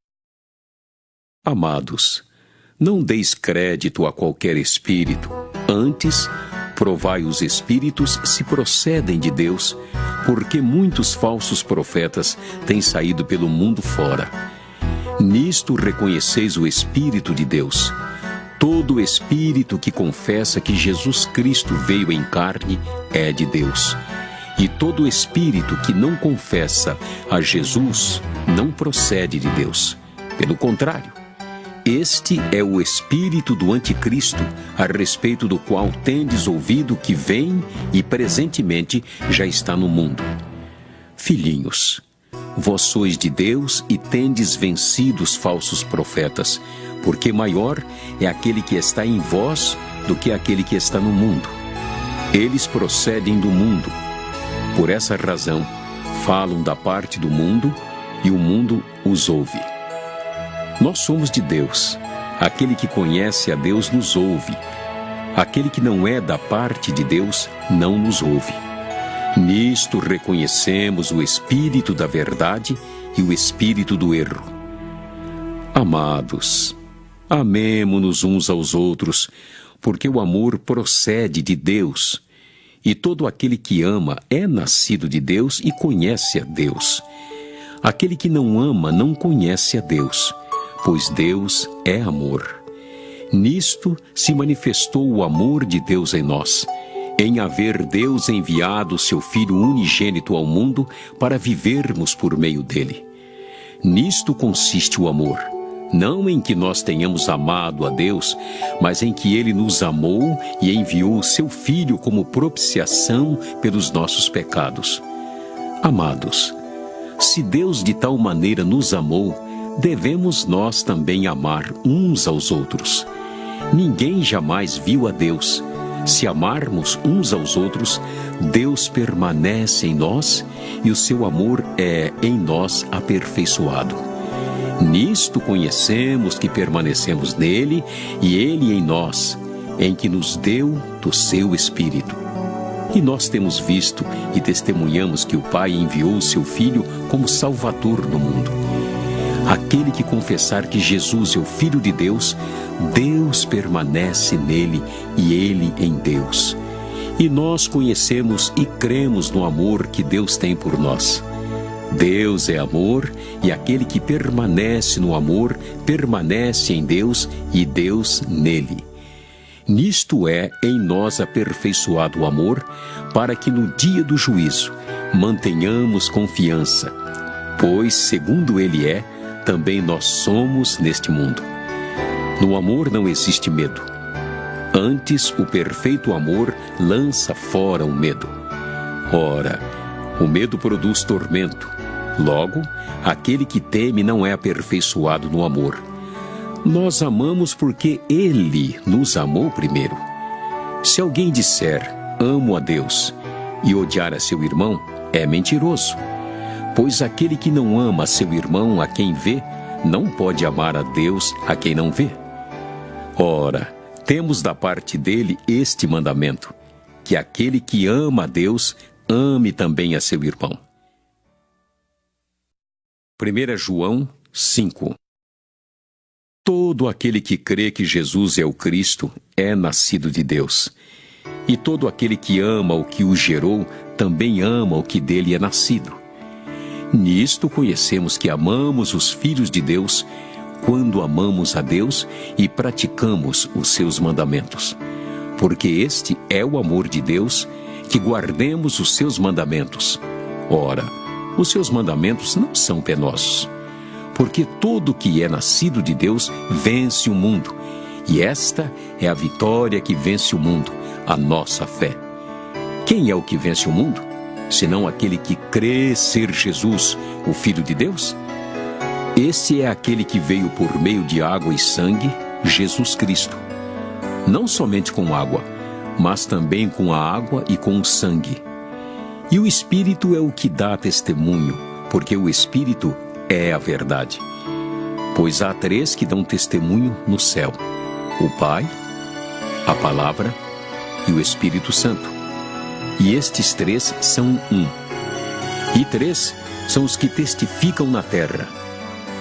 Amados, não deis crédito a qualquer espírito, antes provai os espíritos se procedem de Deus, porque muitos falsos profetas têm saído pelo mundo fora. Nisto reconheceis o Espírito de Deus. Todo espírito que confessa que Jesus Cristo veio em carne é de Deus. E todo espírito que não confessa a Jesus não procede de Deus. Pelo contrário, este é o espírito do anticristo, a respeito do qual tendes ouvido que vem e presentemente já está no mundo. Filhinhos, vós sois de Deus e tendes vencido os falsos profetas, porque maior é aquele que está em vós do que aquele que está no mundo. Eles procedem do mundo. Por essa razão, falam da parte do mundo e o mundo os ouve. Nós somos de Deus. Aquele que conhece a Deus nos ouve. Aquele que não é da parte de Deus não nos ouve. Nisto reconhecemos o espírito da verdade e o espírito do erro. Amados, amemo-nos uns aos outros, porque o amor procede de Deus. E todo aquele que ama é nascido de Deus e conhece a Deus. Aquele que não ama não conhece a Deus, pois Deus é amor. Nisto se manifestou o amor de Deus em nós, em haver Deus enviado seu Filho unigênito ao mundo para vivermos por meio dele. Nisto consiste o amor, não em que nós tenhamos amado a Deus, mas em que ele nos amou e enviou seu Filho como propiciação pelos nossos pecados. Amados, se Deus de tal maneira nos amou, devemos nós também amar uns aos outros. Ninguém jamais viu a Deus. Se amarmos uns aos outros, Deus permanece em nós e o seu amor é em nós aperfeiçoado. Nisto conhecemos que permanecemos nele e ele em nós, em que nos deu do seu Espírito. E nós temos visto e testemunhamos que o Pai enviou o seu Filho como Salvador do mundo. Aquele que confessar que Jesus é o Filho de Deus, Deus permanece nele e ele em Deus. E nós conhecemos e cremos no amor que Deus tem por nós. Deus é amor, e aquele que permanece no amor, permanece em Deus e Deus nele. Nisto é em nós aperfeiçoado o amor, para que no dia do juízo mantenhamos confiança, pois, segundo ele é, também nós somos neste mundo. No amor não existe medo. Antes, o perfeito amor lança fora o medo. Ora, o medo produz tormento. Logo, aquele que teme não é aperfeiçoado no amor. Nós amamos porque ele nos amou primeiro. Se alguém disser, amo a Deus, e odiar a seu irmão, é mentiroso. Pois aquele que não ama seu irmão a quem vê, não pode amar a Deus a quem não vê. Ora, temos da parte dele este mandamento, que aquele que ama a Deus, ame também a seu irmão. 1 João 5. Todo aquele que crê que Jesus é o Cristo é nascido de Deus. E todo aquele que ama o que o gerou, também ama o que dele é nascido. Nisto conhecemos que amamos os filhos de Deus, quando amamos a Deus e praticamos os seus mandamentos. Porque este é o amor de Deus, que guardemos os seus mandamentos. Ora, os seus mandamentos não são penosos, porque todo que é nascido de Deus vence o mundo, e esta é a vitória que vence o mundo, a nossa fé. Quem é o que vence o mundo, senão aquele que crê ser Jesus, o Filho de Deus? Esse é aquele que veio por meio de água e sangue, Jesus Cristo. Não somente com água, mas também com a água e com o sangue. E o Espírito é o que dá testemunho, porque o Espírito é a verdade. Pois há três que dão testemunho no céu: o Pai, a Palavra e o Espírito Santo. E estes três são um. E três são os que testificam na terra: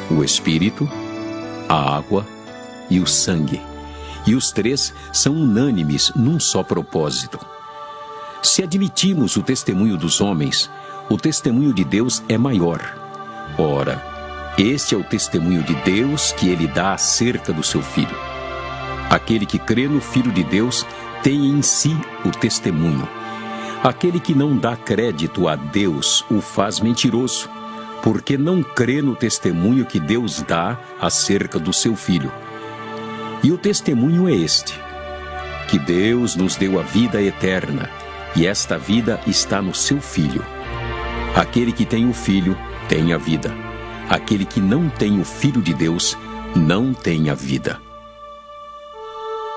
o Espírito, a água e o sangue. E os três são unânimes num só propósito. Se admitimos o testemunho dos homens, o testemunho de Deus é maior. Ora, este é o testemunho de Deus que ele dá acerca do seu Filho. Aquele que crê no Filho de Deus tem em si o testemunho. Aquele que não dá crédito a Deus o faz mentiroso, porque não crê no testemunho que Deus dá acerca do seu Filho. E o testemunho é este: que Deus nos deu a vida eterna, e esta vida está no seu Filho. Aquele que tem o Filho tem a vida. Aquele que não tem o Filho de Deus não tem a vida.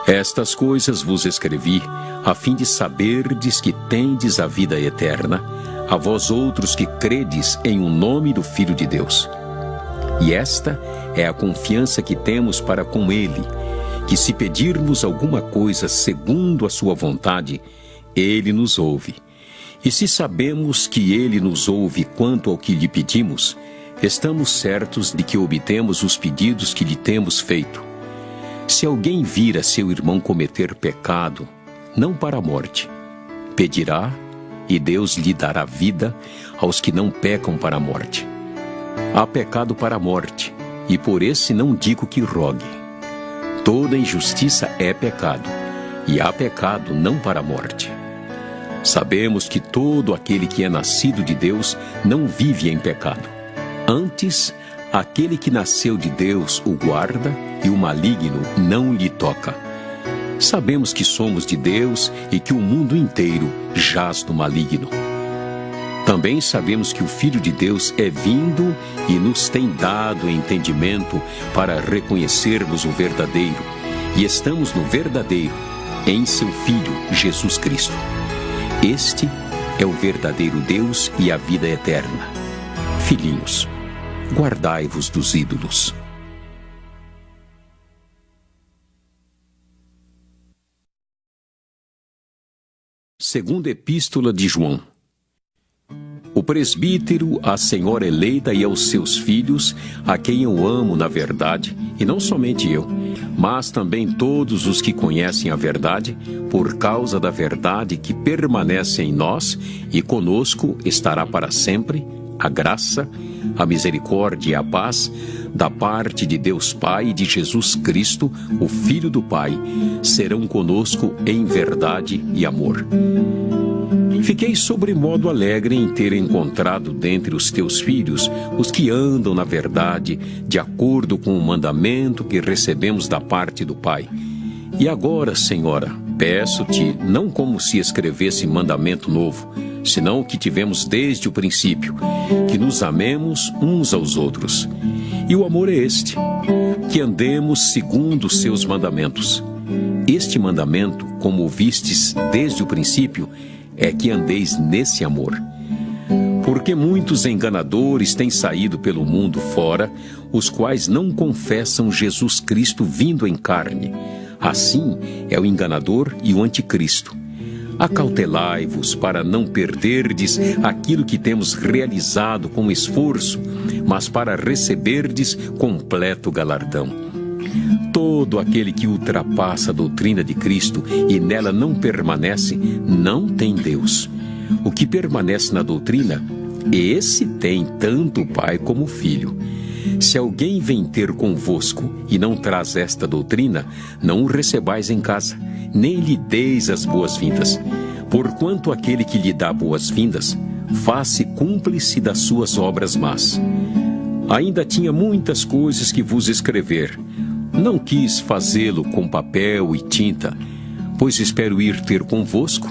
Estas coisas vos escrevi, a fim de saberdes que tendes a vida eterna, a vós outros que credes em o nome do Filho de Deus. E esta é a confiança que temos para com Ele, que se pedirmos alguma coisa segundo a sua vontade, Ele nos ouve. E se sabemos que Ele nos ouve quanto ao que lhe pedimos, estamos certos de que obtemos os pedidos que lhe temos feito. Se alguém vir a seu irmão cometer pecado, não para a morte, pedirá e Deus lhe dará vida aos que não pecam para a morte. Há pecado para a morte, e por esse não digo que rogue. Toda injustiça é pecado, e há pecado não para a morte. Sabemos que todo aquele que é nascido de Deus não vive em pecado. Antes, aquele que nasceu de Deus o guarda, e o maligno não lhe toca. Sabemos que somos de Deus e que o mundo inteiro jaz no maligno. Também sabemos que o Filho de Deus é vindo e nos tem dado entendimento para reconhecermos o verdadeiro, e estamos no verdadeiro, em seu Filho, Jesus Cristo. Este é o verdadeiro Deus e a vida eterna. Filhinhos, guardai-vos dos ídolos. Segunda Epístola de João. O presbítero, a senhora eleita e aos seus filhos, a quem eu amo na verdade, e não somente eu, mas também todos os que conhecem a verdade, por causa da verdade que permanece em nós e conosco estará para sempre, a graça, a misericórdia e a paz, da parte de Deus Pai e de Jesus Cristo, o Filho do Pai, serão conosco em verdade e amor. Fiquei sobremodo alegre em ter encontrado dentre os teus filhos os que andam na verdade, de acordo com o mandamento que recebemos da parte do Pai. E agora, Senhora, peço-te, não como se escrevesse mandamento novo, senão o que tivemos desde o princípio, que nos amemos uns aos outros. E o amor é este, que andemos segundo os seus mandamentos. Este mandamento, como ouvistes desde o princípio, é que andeis nesse amor. Porque muitos enganadores têm saído pelo mundo fora, os quais não confessam Jesus Cristo vindo em carne. Assim é o enganador e o anticristo. Acautelai-vos para não perderdes aquilo que temos realizado com esforço, mas para receberdes completo galardão. Todo aquele que ultrapassa a doutrina de Cristo e nela não permanece, não tem Deus. O que permanece na doutrina, esse tem tanto o Pai como o Filho. Se alguém vem ter convosco e não traz esta doutrina, não o recebais em casa, nem lhe deis as boas-vindas. Porquanto aquele que lhe dá boas-vindas, faz-se cúmplice das suas obras más. Ainda tinha muitas coisas que vos escrever. Não quis fazê-lo com papel e tinta, pois espero ir ter convosco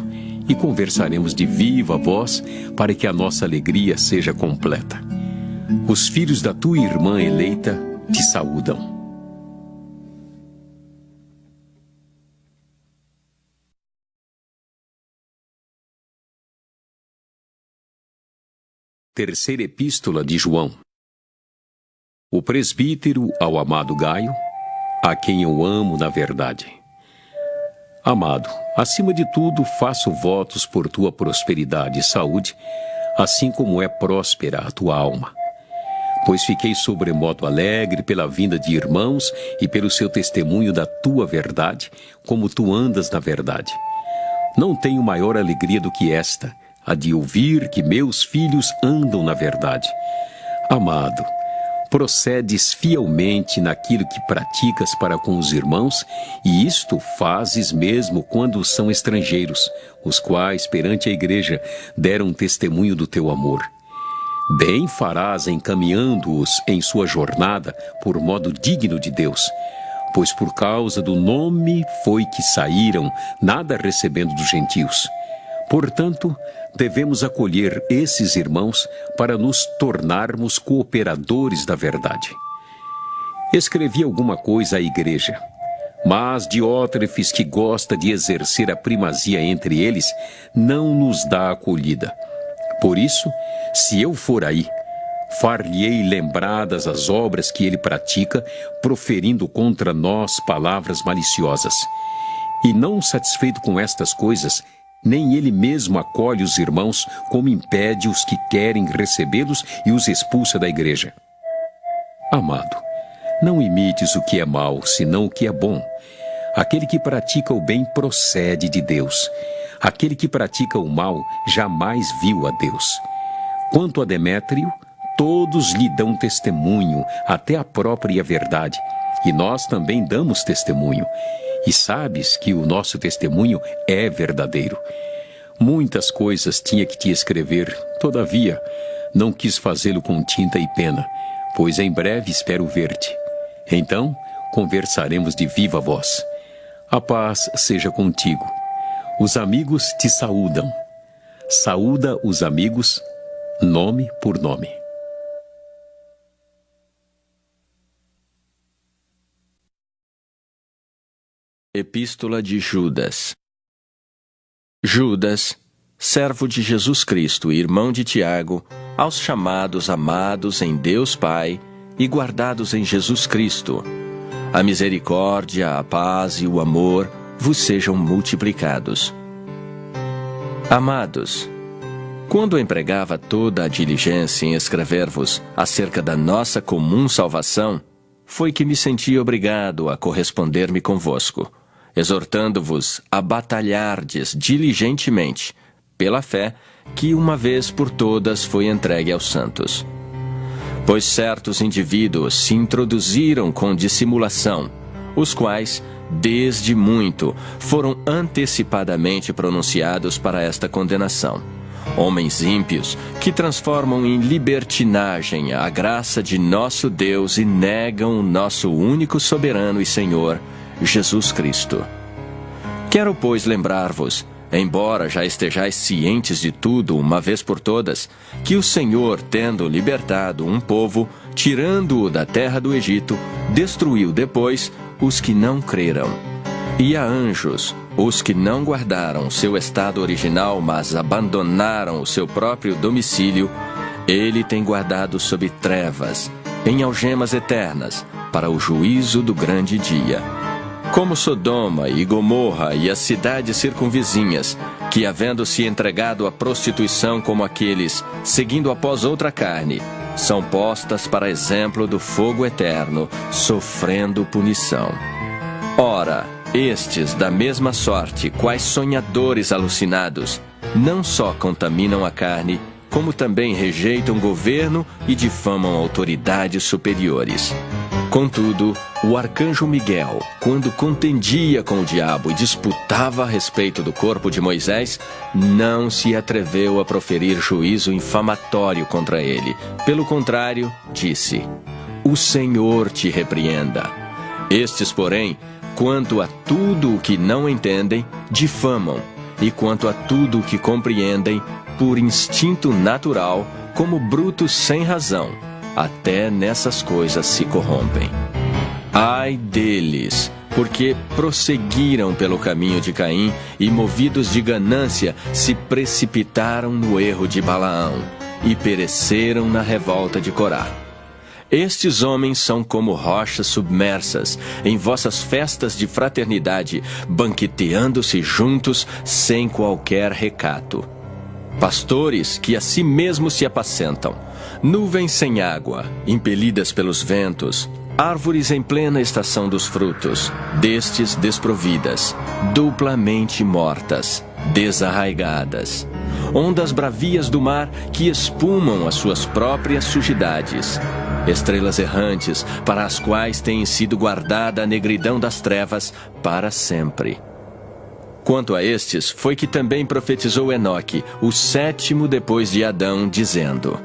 e conversaremos de viva voz para que a nossa alegria seja completa. Os filhos da tua irmã eleita te saúdam. Terceira Epístola de João. O presbítero ao amado Gaio, a quem eu amo na verdade. Amado, acima de tudo faço votos por tua prosperidade e saúde, assim como é próspera a tua alma. Pois fiquei sobremodo alegre pela vinda de irmãos e pelo seu testemunho da tua verdade, como tu andas na verdade. Não tenho maior alegria do que esta, a de ouvir que meus filhos andam na verdade. Amado, procedes fielmente naquilo que praticas para com os irmãos, e isto fazes mesmo quando são estrangeiros, os quais, perante a igreja, deram testemunho do teu amor. Bem farás encaminhando-os em sua jornada por modo digno de Deus, pois por causa do nome foi que saíram, nada recebendo dos gentios. Portanto, devemos acolher esses irmãos para nos tornarmos cooperadores da verdade. Escrevi alguma coisa à igreja, mas Diótrefes, que gosta de exercer a primazia entre eles, não nos dá acolhida. Por isso, se eu for aí, Far-lhe-ei lembradas as obras que ele pratica, proferindo contra nós palavras maliciosas. E não satisfeito com estas coisas, nem ele mesmo acolhe os irmãos, como impede os que querem recebê-los e os expulsa da igreja. Amado, não imites o que é mau, senão o que é bom. Aquele que pratica o bem procede de Deus. Aquele que pratica o mal jamais viu a Deus. Quanto a Demétrio, todos lhe dão testemunho, até a própria verdade, e nós também damos testemunho. E sabes que o nosso testemunho é verdadeiro. Muitas coisas tinha que te escrever, todavia, não quis fazê-lo com tinta e pena, pois em breve espero ver-te. Então, conversaremos de viva voz. A paz seja contigo. Os amigos te saúdam. Saúda os amigos, nome por nome. Epístola de Judas. Judas, servo de Jesus Cristo e irmão de Tiago, aos chamados amados em Deus Pai e guardados em Jesus Cristo, a misericórdia, a paz e o amor vos sejam multiplicados. Amados, quando empregava toda a diligência em escrever-vos acerca da nossa comum salvação, foi que me senti obrigado a corresponder-me convosco, exortando-vos a batalhardes diligentemente, pela fé que uma vez por todas foi entregue aos santos. Pois certos indivíduos se introduziram com dissimulação, os quais, desde muito, foram antecipadamente pronunciados para esta condenação. Homens ímpios que transformam em libertinagem a graça de nosso Deus e negam o nosso único soberano e Senhor, Jesus Cristo. Quero, pois, lembrar-vos, embora já estejais cientes de tudo uma vez por todas, que o Senhor, tendo libertado um povo, tirando-o da terra do Egito, destruiu depois os que não creram. E a anjos, os que não guardaram seu estado original, mas abandonaram o seu próprio domicílio, ele tem guardado sob trevas, em algemas eternas, para o juízo do grande dia. Como Sodoma e Gomorra e as cidades circunvizinhas, que havendo-se entregado à prostituição como aqueles, seguindo após outra carne, são postas para exemplo do fogo eterno, sofrendo punição. Ora, estes, da mesma sorte, quais sonhadores alucinados, não só contaminam a carne, como também rejeitam governo e difamam autoridades superiores. Contudo, o arcanjo Miguel, quando contendia com o diabo e disputava a respeito do corpo de Moisés, não se atreveu a proferir juízo infamatório contra ele. Pelo contrário, disse: "O Senhor te repreenda." Estes, porém, quanto a tudo o que não entendem, difamam, e quanto a tudo o que compreendem, por instinto natural, como brutos sem razão, até nessas coisas se corrompem. Ai deles, porque prosseguiram pelo caminho de Caim e, movidos de ganância, se precipitaram no erro de Balaão e pereceram na revolta de Corá. Estes homens são como rochas submersas em vossas festas de fraternidade, banqueteando-se juntos sem qualquer recato. Pastores que a si mesmos se apacentam, nuvens sem água, impelidas pelos ventos, árvores em plena estação dos frutos, destes desprovidas, duplamente mortas, desarraigadas. Ondas bravias do mar que espumam as suas próprias sujidades. Estrelas errantes para as quais tem sido guardada a negridão das trevas para sempre. Quanto a estes, foi que também profetizou Enoque, o sétimo depois de Adão, dizendo: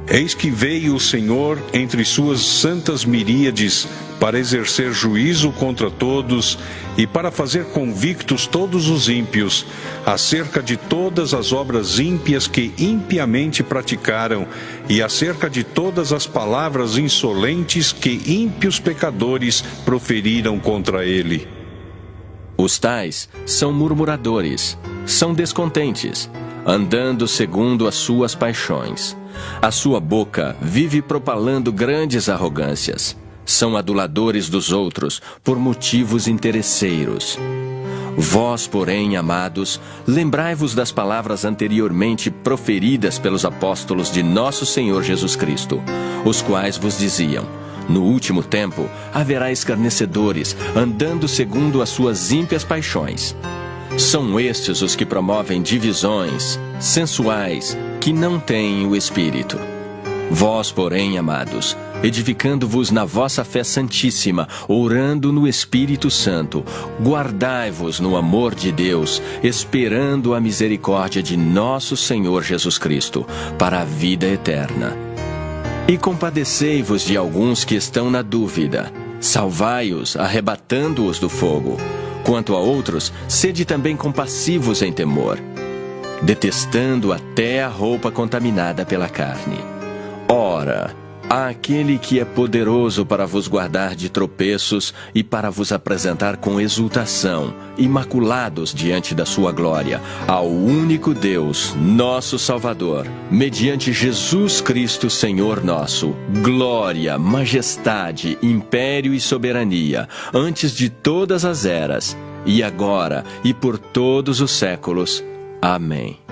Eis que veio o Senhor entre suas santas miríades para exercer juízo contra todos e para fazer convictos todos os ímpios acerca de todas as obras ímpias que impiamente praticaram e acerca de todas as palavras insolentes que ímpios pecadores proferiram contra ele. Os tais são murmuradores, são descontentes, andando segundo as suas paixões. A sua boca vive propalando grandes arrogâncias. São aduladores dos outros por motivos interesseiros. Vós, porém, amados, lembrai-vos das palavras anteriormente proferidas pelos apóstolos de nosso Senhor Jesus Cristo, os quais vos diziam: no último tempo haverá escarnecedores, andando segundo as suas ímpias paixões. São estes os que promovem divisões, sensuais, que não têm o Espírito. Vós, porém, amados, edificando-vos na vossa fé santíssima, orando no Espírito Santo, guardai-vos no amor de Deus, esperando a misericórdia de nosso Senhor Jesus Cristo, para a vida eterna. E compadecei-vos de alguns que estão na dúvida, salvai-os, arrebatando-os do fogo. Quanto a outros, sede também compassivos em temor, detestando até a roupa contaminada pela carne. Ora, àquele que é poderoso para vos guardar de tropeços e para vos apresentar com exultação, imaculados diante da sua glória, ao único Deus, nosso Salvador, mediante Jesus Cristo, Senhor nosso, glória, majestade, império e soberania, antes de todas as eras, e agora e por todos os séculos. Amém.